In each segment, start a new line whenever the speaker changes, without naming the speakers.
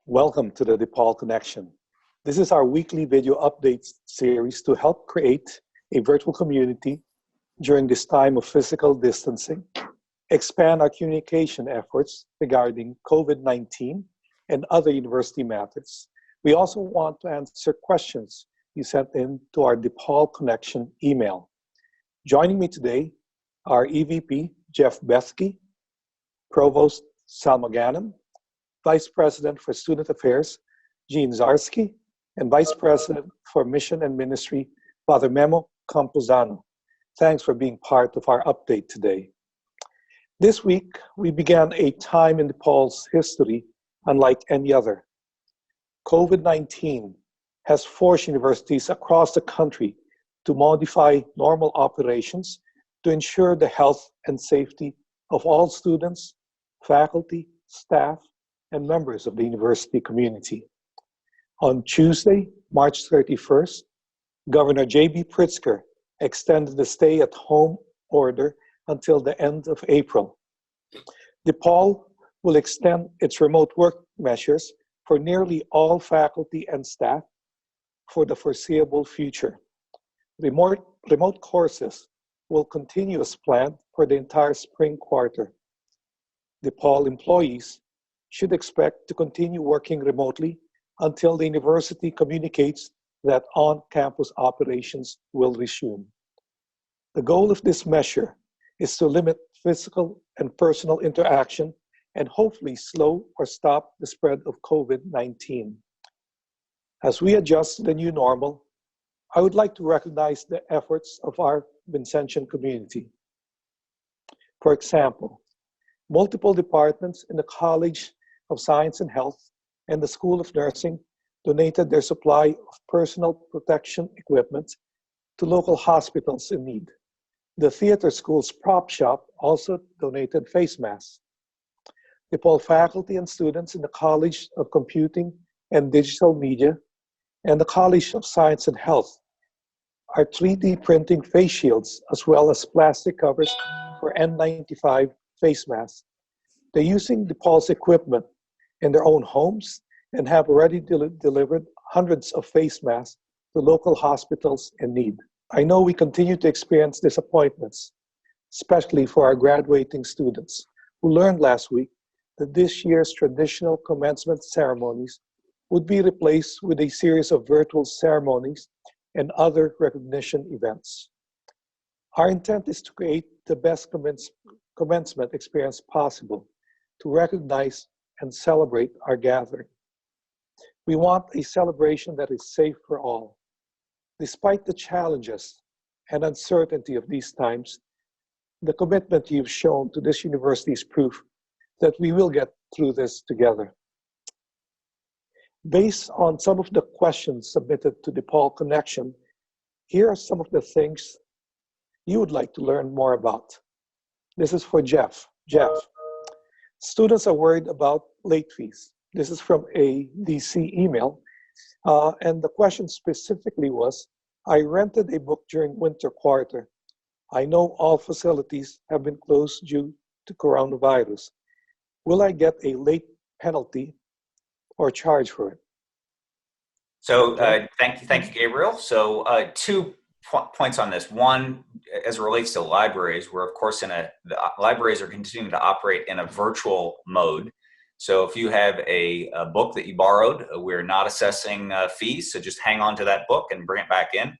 Welcome to the DePaul Connection. This is our weekly video update series to help create a virtual community during this time of physical distancing, expand our communication efforts regarding COVID-19 and other university matters. We also want to answer questions you sent in to our DePaul Connection email. Joining me today are EVP Jeff Bethke, Provost Salma Ghanem, Vice President for Student Affairs Gene Zdziarski, and Vice President for Mission and Ministry, Father Memo Campuzano. Thanks for being part of our update today. This week, we began a time in DePaul's history unlike any other. COVID-19 has forced universities across the country to modify normal operations to ensure the health and safety of all students, faculty, staff, and members of the university community. On Tuesday, March 31st, Governor J.B. Pritzker extended the stay-at-home order until the end of April. DePaul will extend its remote work measures for nearly all faculty and staff for the foreseeable future. Remote courses will continue as planned for the entire spring quarter. DePaul employees should expect to continue working remotely until the university communicates that on-campus operations will resume. The goal of this measure is to limit physical and personal interaction and hopefully slow or stop the spread of COVID-19. As we adjust to the new normal, I would like to recognize the efforts of our Vincentian community. For example, multiple departments in the College of Science and Health and the School of Nursing donated their supply of personal protection equipment to local hospitals in need. The theater school's prop shop also donated face masks. DePaul faculty and students in the College of Computing and Digital Media and the College of Science and Health are 3D printing face shields as well as plastic covers for N95 face masks. They're using DePaul's equipment in their own homes and have already delivered hundreds of face masks to local hospitals in need. I know we continue to experience disappointments, especially for our graduating students who learned last week that this year's traditional commencement ceremonies would be replaced with a series of virtual ceremonies and other recognition events. Our intent is to create the best commencement experience possible to recognize and celebrate our gathering. We want a celebration that is safe for all. Despite the challenges and uncertainty of these times, the commitment you've shown to this university is proof that we will get through this together. Based on some of the questions submitted to DePaul Connection, here are some of the things you would like to learn more about. This is for Jeff. Jeff, students are worried about late fees. This is from a DC email. And the question specifically was, I rented a book during winter quarter. I know all facilities have been closed due to coronavirus. Will I get a late penalty or charge for it?
So thank you, Gabriel. So 2 points on this. One, as it relates to libraries, we're of course the libraries are continuing to operate in a virtual mode. So if you have a book that you borrowed, we're not assessing fees. So just hang on to that book and bring it back in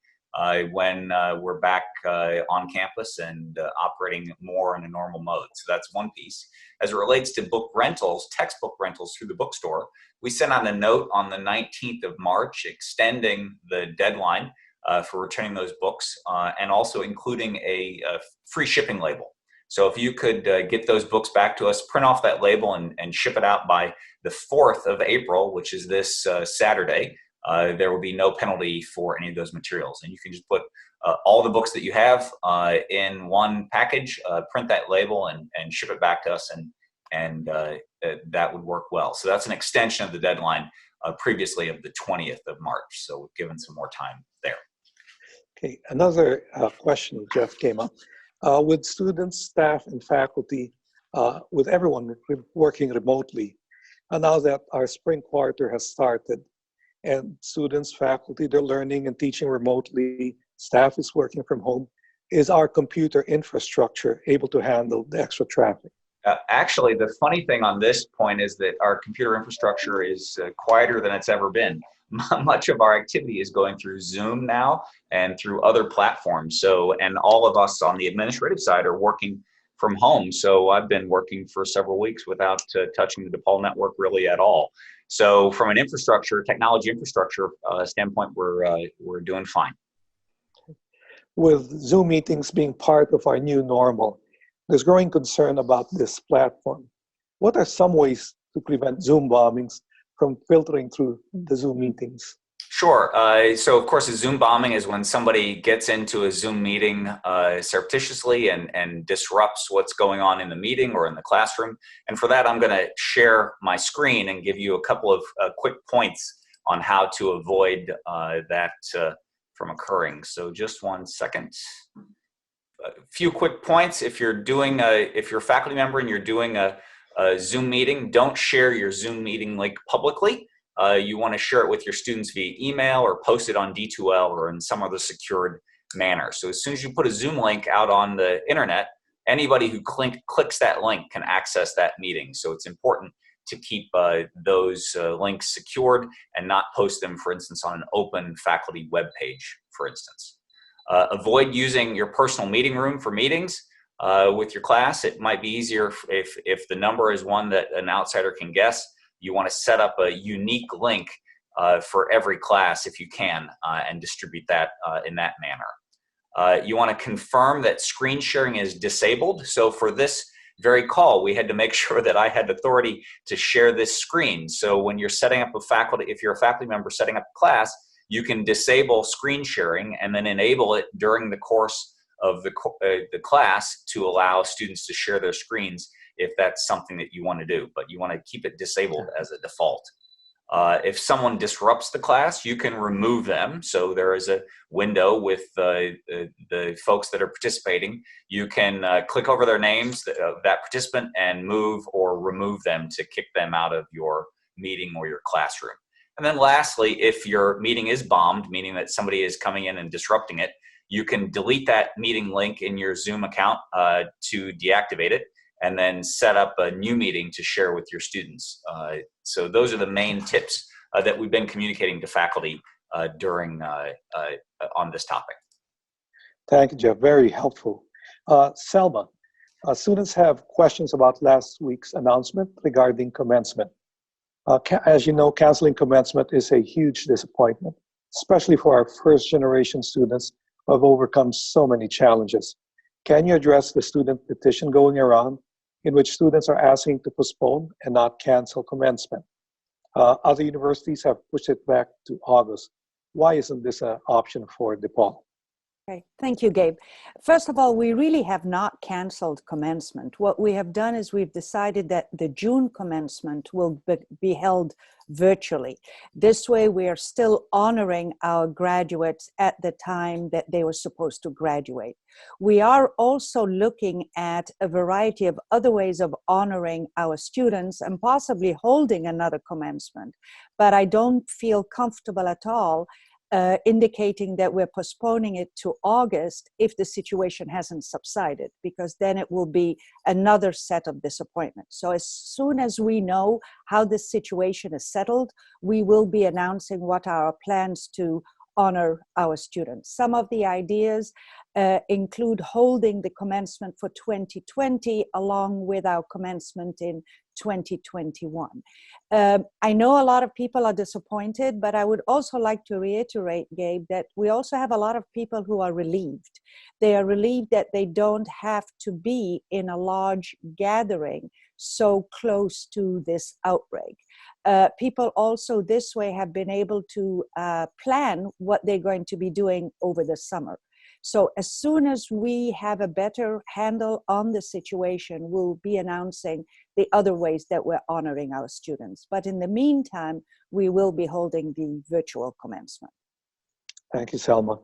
when we're back on campus and operating more in a normal mode. So that's one piece. As it relates to book rentals, textbook rentals through the bookstore, we sent out a note on the 19th of March extending the deadline for returning those books and also including a free shipping label. So if you could get those books back to us, print off that label and ship it out by the 4th of April, which is this Saturday, there will be no penalty for any of those materials. And you can just put all the books that you have in one package, print that label and ship it back to us, and that would work well. So that's an extension of the deadline previously of the 20th of March. So we've given some more time there.
Okay, another question, Jeff, came up. With students, staff, and faculty, with everyone working remotely, Now that our spring quarter has started and students, faculty, they're learning and teaching remotely, staff is working from home, is our computer infrastructure able to handle the extra traffic?
Actually, the funny thing on this point is that our computer infrastructure is quieter than it's ever been. Much of our activity is going through Zoom now and through other platforms. So, and all of us on the administrative side are working from home. So I've been working for several weeks without touching the DePaul network really at all. So from an infrastructure, technology infrastructure standpoint, we're doing fine.
With Zoom meetings being part of our new normal, there's growing concern about this platform. What are some ways to prevent Zoom bombings from filtering through the Zoom meetings?
Sure. So of course, a Zoom bombing is when somebody gets into a Zoom meeting surreptitiously and disrupts what's going on in the meeting or in the classroom. And for that, I'm going to share my screen and give you a couple of quick points on how to avoid that from occurring. So just 1 second. A few quick points. If you're a faculty member and you're doing a Zoom meeting, don't share your Zoom meeting link publicly. You want to share it with your students via email or post it on D2L or in some other secured manner. So as soon as you put a Zoom link out on the internet, anybody who clicks that link can access that meeting. So it's important to keep those links secured and not post them, for instance, on an open faculty web page, for instance. Avoid using your personal meeting room for meetings with your class. It might be easier if the number is one that an outsider can guess. You want to set up a unique link for every class if you can and distribute that in that manner. You want to confirm that screen sharing is disabled. So for this very call, we had to make sure that I had authority to share this screen. So when you're setting up if you're a faculty member setting up a class, you can disable screen sharing and then enable it during the course of the class to allow students to share their screens if that's something that you want to do, but you want to keep it disabled as a default. If someone disrupts the class, you can remove them. So there is a window with the folks that are participating. You can click over their names of that participant and move or remove them to kick them out of your meeting or your classroom. And then lastly, if your meeting is bombed, meaning that somebody is coming in and disrupting it, you can delete that meeting link in your Zoom account to deactivate it, and then set up a new meeting to share with your students. So those are the main tips that we've been communicating to faculty during on this topic.
Thank you, Jeff. Very helpful. Salma, students have questions about last week's announcement regarding commencement. As you know, canceling commencement is a huge disappointment, especially for our first generation students who have overcome so many challenges. Can you address the student petition going around in which students are asking to postpone and not cancel commencement? Other universities have pushed it back to August. Why isn't this an option for DePaul?
Okay, thank you, Gabe. First of all, we really have not canceled commencement. What we have done is we've decided that the June commencement will be held virtually. This way, we are still honoring our graduates at the time that they were supposed to graduate. We are also looking at a variety of other ways of honoring our students and possibly holding another commencement. But I don't feel comfortable at all indicating that we're postponing it to August if the situation hasn't subsided, because then it will be another set of disappointments. So as soon as we know how this situation is settled, we will be announcing what are our plans to honor our students. Some of the ideas include holding the commencement for 2020 along with our commencement in 2021. I know a lot of people are disappointed, but I would also like to reiterate, Gabe, that we also have a lot of people who are relieved. They are relieved that they don't have to be in a large gathering so close to this outbreak. People also this way have been able to plan what they're going to be doing over the summer. So as soon as we have a better handle on the situation, we'll be announcing the other ways that we're honoring our students. But in the meantime, we will be holding the virtual commencement.
Thank you, Salma.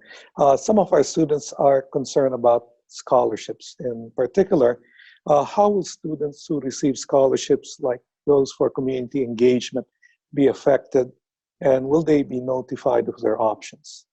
Some of our students are concerned about scholarships. In particular, how will students who receive scholarships like those for community engagement be affected, and will they be notified of their options?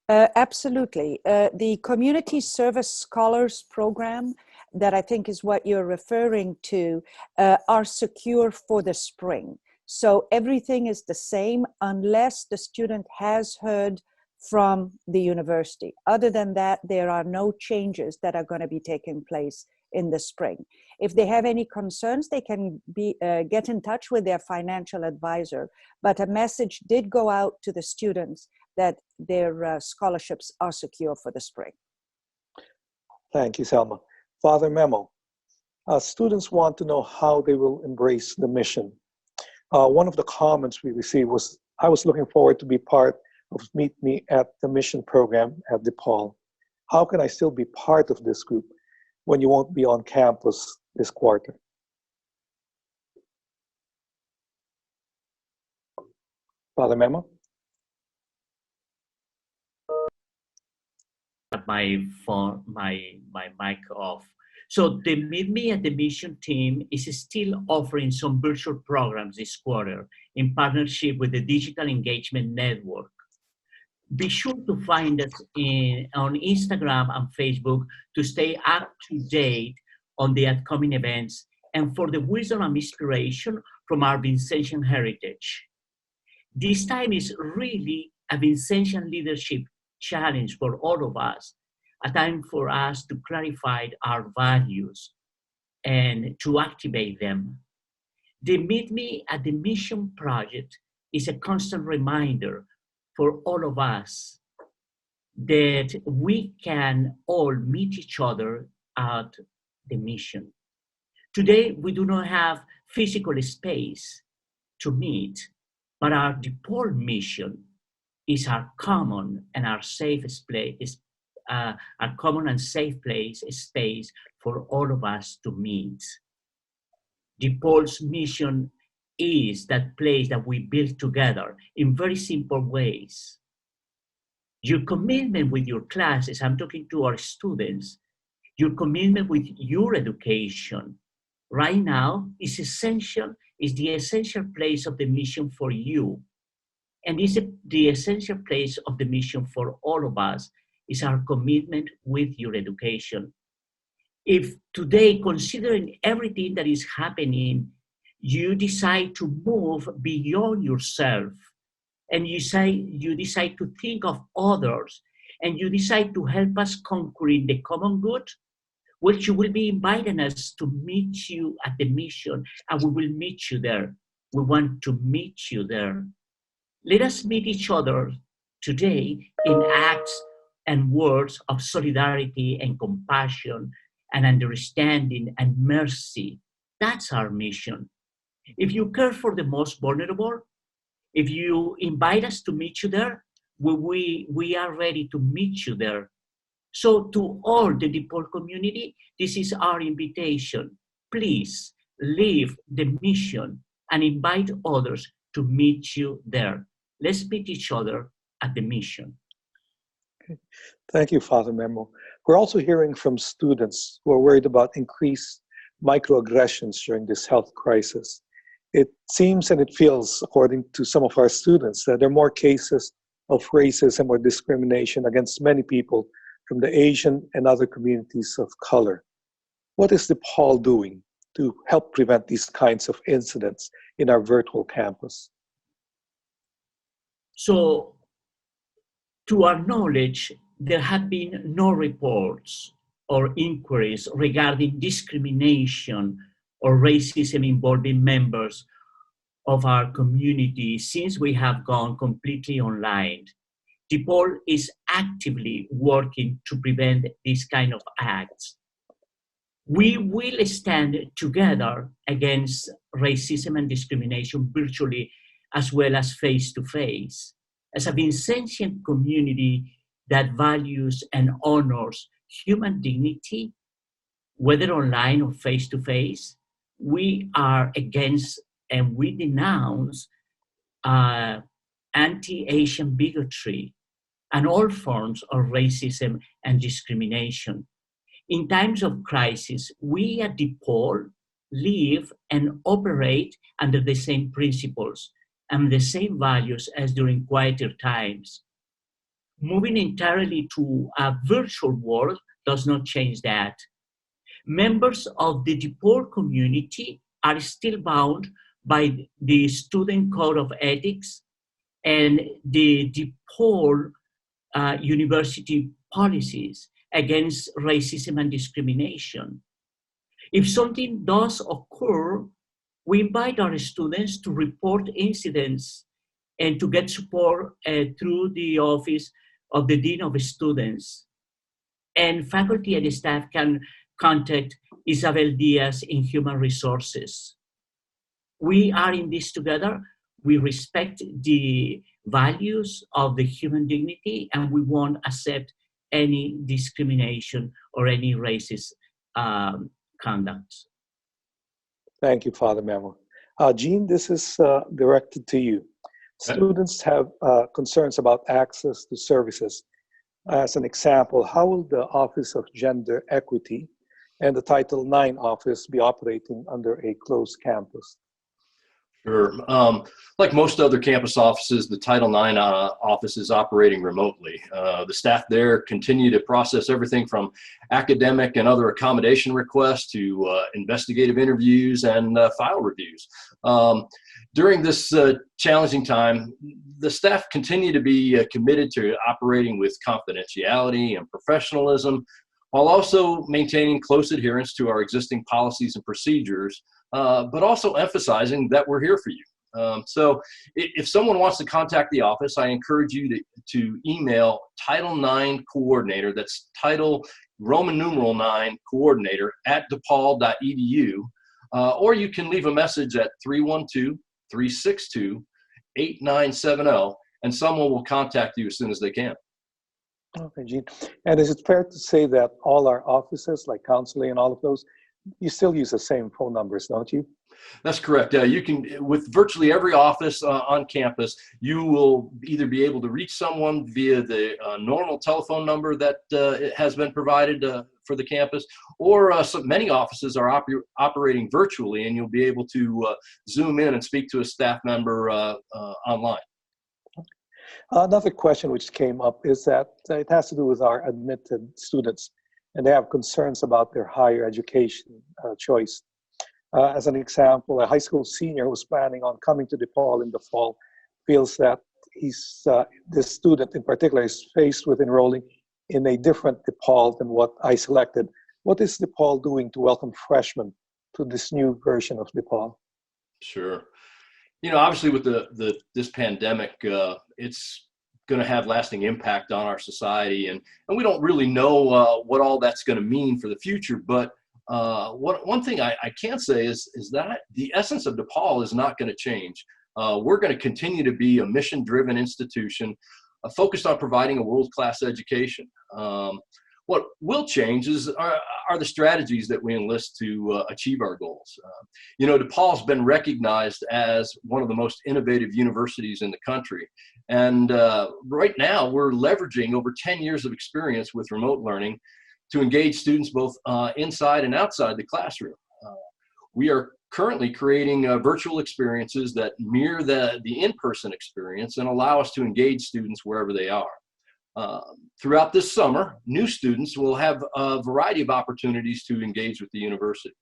Absolutely. The Community Service Scholars Program, that I think is what you're referring to, are secure for the spring. So everything is the same unless the student has heard from the university. Other than that, there are no changes that are going to be taking place in the spring. If they have any concerns, they can get in touch with their financial advisor. But a message did go out to the students that their scholarships are secure for the spring.
Thank you, Salma. Father Memo, students want to know how they will embrace the mission. One of the comments we received was, I was looking forward to be part of Meet Me at the Mission program at DePaul. How can I still be part of this group when you won't be on campus this quarter? Father Memo?
My phone, my mic off. So the Meet Me at the Mission team is still offering some virtual programs this quarter in partnership with the Digital Engagement Network. Be sure to find us on Instagram and Facebook to stay up to date on the upcoming events and for the wisdom and inspiration from our Vincentian heritage. This time is really a Vincentian leadership challenge for all of us, a time for us to clarify our values and to activate them. The Meet Me at the Mission project is a constant reminder for all of us that we can all meet each other at the mission. Today, we do not have physical space to meet, but our DePaul mission is our common and our safe place, our common and safe space for all of us to meet. DePaul's mission is that place that we build together in very simple ways. Your commitment with your classes, I'm talking to our students, your commitment with your education right now is essential, is the essential place of the mission for you. And is the essential place of the mission for all of us is our commitment with your education. If today, considering everything that is happening, you decide to move beyond yourself, and you decide to think of others, and you decide to help us conquering the common good, well, you will be inviting us to meet you at the mission, and we will meet you there. We want to meet you there. Let us meet each other today in acts and words of solidarity and compassion and understanding and mercy. That's our mission. If you care for the most vulnerable, if you invite us to meet you there, we are ready to meet you there. So to all the DePaul community, this is our invitation. Please leave the mission and invite others to meet you there. Let's meet each other at the mission.
Okay. Thank you, Father Memo. We're also hearing from students who are worried about increased microaggressions during this health crisis. It seems and it feels, according to some of our students, that there are more cases of racism or discrimination against many people from the Asian and other communities of color. What is DePaul doing to help prevent these kinds of incidents in our virtual campus?
So, to our knowledge, there have been no reports or inquiries regarding discrimination or racism involving members of our community since we have gone completely online. DePaul is actively working to prevent these kind of acts. We will stand together against racism and discrimination virtually as well as face-to-face. As a Vincentian community that values and honors human dignity, whether online or face-to-face, we are against and we denounce anti-Asian bigotry and all forms of racism and discrimination. In times of crisis, we at DePaul live and operate under the same principles and the same values as during quieter times. Moving entirely to a virtual world does not change that. Members of the DePaul community are still bound by the Student Code of Ethics and the DePaul University policies against racism and discrimination. If something does occur, we invite our students to report incidents and to get support through the office of the Dean of Students. And faculty and staff can contact Isabel Diaz in Human Resources. We are in this together. We respect the values of the human dignity, and we won't accept any discrimination or any racist conduct.
Thank you, Father Memo. Gene, this is directed to you. Students have concerns about access to services. As an example, how will the Office of Gender Equity and the Title IX office be operating under a closed campus?
Sure. Like most other campus offices, the Title IX office is operating remotely. The staff there continue to process everything from academic and other accommodation requests to investigative interviews and file reviews. During this challenging time, the staff continue to be committed to operating with confidentiality and professionalism, while also maintaining close adherence to our existing policies and procedures, but also emphasizing that we're here for you. So if someone wants to contact the office, I encourage you to email Title IX Coordinator, that's Title Roman numeral 9 Coordinator at DePaul.edu, or you can leave a message at 312-362-8970, and someone will contact you as soon as they can.
Okay, Gene. And is it fair to say that all our offices, like counseling and all of those, you still use the same phone numbers, don't you?
That's correct. You can, with virtually every office on campus, you will either be able to reach someone via the normal telephone number that has been provided for the campus, or many offices are operating virtually, and you'll be able to Zoom in and speak to a staff member online.
Another question which came up is that it has to do with our admitted students, and they have concerns about their higher education choice. As an example, a high school senior who's planning on coming to DePaul in the fall feels that this student in particular is faced with enrolling in a different DePaul than what I selected. What is DePaul doing to welcome freshmen to this new version of DePaul?
Sure. You know, obviously with this pandemic, it's going to have lasting impact on our society, and we don't really know what all that's going to mean for the future. But one thing I can say is that the essence of DePaul is not going to change. We're going to continue to be a mission-driven institution focused on providing a world-class education. What will change are the strategies that we enlist to achieve our goals. You know, DePaul's been recognized as one of the most innovative universities in the country. And right now, we're leveraging over 10 years of experience with remote learning to engage students both inside and outside the classroom. We are currently creating virtual experiences that mirror the in-person experience and allow us to engage students wherever they are. Throughout this summer, new students will have a variety of opportunities to engage with the university.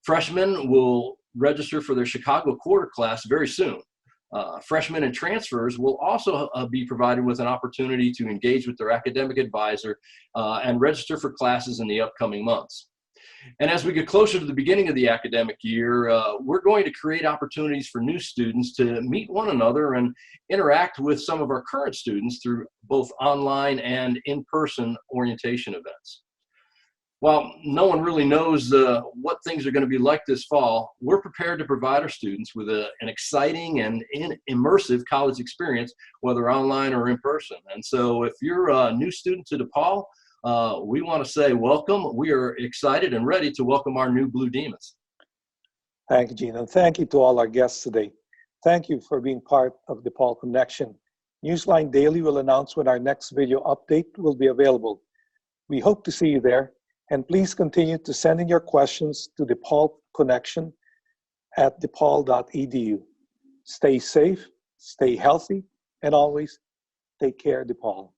Freshmen will register for their Chicago quarter class very soon. Freshmen and transfers will also be provided with an opportunity to engage with their academic advisor and register for classes in the upcoming months. And as we get closer to the beginning of the academic year, we're going to create opportunities for new students to meet one another and interact with some of our current students through both online and in-person orientation events. While no one really knows what things are going to be like this fall, we're prepared to provide our students with an exciting and immersive college experience, whether online or in person. And so if you're a new student to DePaul, we want to say welcome. We are excited and ready to welcome our new Blue Demons.
Thank you, Gene, and thank you to all our guests today. Thank you for being part of DePaul Connection. Newsline Daily will announce when our next video update will be available. We hope to see you there, And please continue to send in your questions to DePaul Connection at DePaul.edu. Stay safe, stay healthy, and always take care, DePaul.